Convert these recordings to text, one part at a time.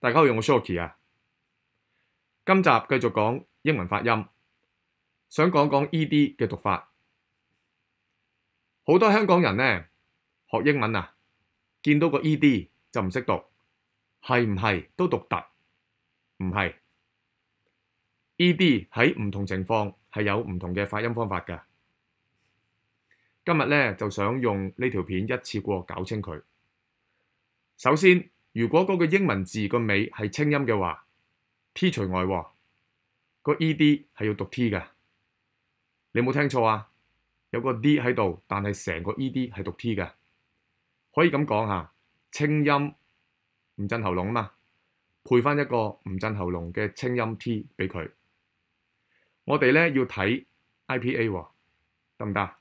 大家好，我 Shoki 啊。今集繼續講英文發音，想講講 ED 嘅讀法。好多香港人呢學英文啊，見到個 ED 就唔識讀，係唔係都讀突？唔係。ED 喺唔同情況係有唔同嘅發音方法㗎。今日呢就想用呢條片一次過搞清佢。首先，如果嗰個英文字個尾係清音嘅話， T 除外喎，個 ED 係要讀 T 㗎。你冇聽錯啊，有個 D 喺度，但係成個 ED 係讀 T 㗎。可以咁講下，清音唔震喉嚨啊嘛，配翻一個唔震喉嚨嘅清音 T 俾佢。我哋呢要睇 IPA 喎，得唔得？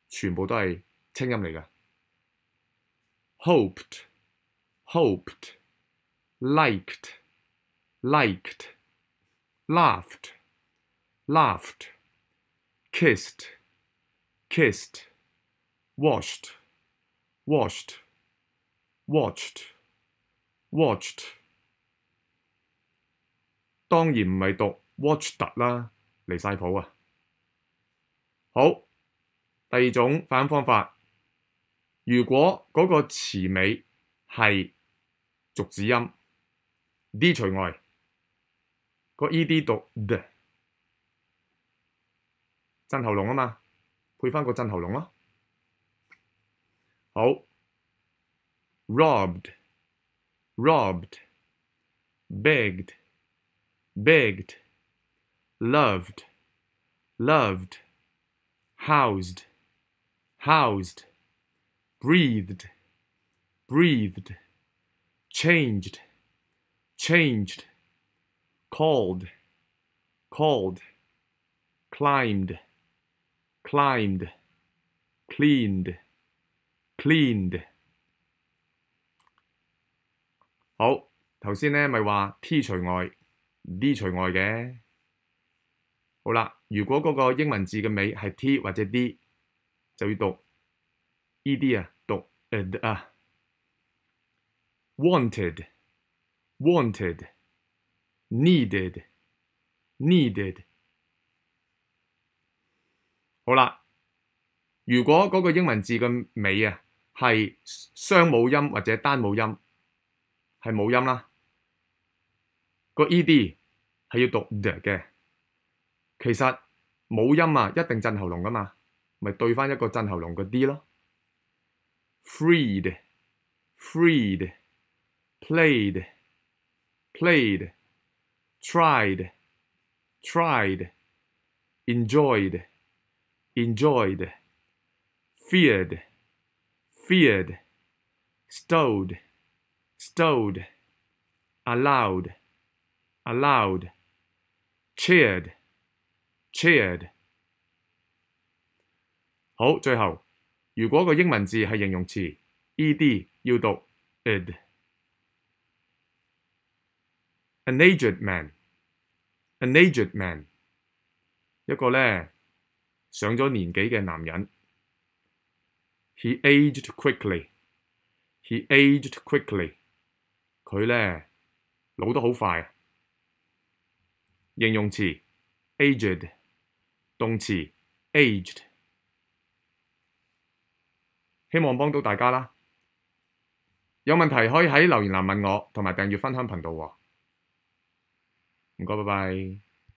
全部都係清音嚟㗎。Hoped, hoped, liked, liked, laughed, laughed, kissed, kissed, washed, washed, watched, watched。當然唔係讀 watched 啦，離晒譜啊！好，第二種發音方法，如果嗰個詞尾係續子音 D 除外，個 ED 讀 D， 震喉嚨啊嘛，配翻個震喉嚨咯。好 ，robbed, robbed, begged, begged, loved, loved, housed, housed, breathed, breathed, changed, changed, called, called, climbed, climbed, cleaned, cleaned。好，頭先呢咪話 T 除外 D 除外嘅。好啦，如果嗰個英文字嘅尾係 T 或者 D， 就要讀 ED 啊，讀 ed 啊。wanted, wanted, needed, needed。好啦，如果嗰個英文字嘅尾啊係雙母音或者單母音，係母音啦，個 ED 係要讀 D 嘅。其實母音啊一定震喉嚨噶嘛，咪對翻一個震喉嚨個 D 咯。freed, freed, played, played, tried, tried, enjoyed, enjoyed, feared, feared, stowed, stowed, allowed, allowed, cheered, cheered。好，最後，如果個英文字係形容詞 ED 要讀 id。 An aged man, an aged man， 一個呢上咗年紀嘅男人。He aged quickly, he aged quickly， 佢呢老得好快。形容詞 aged， 動詞 aged。希望幫到大家啦。有問題可以喺留言欄問我，同埋訂閱分享頻道喎。唔該，拜拜。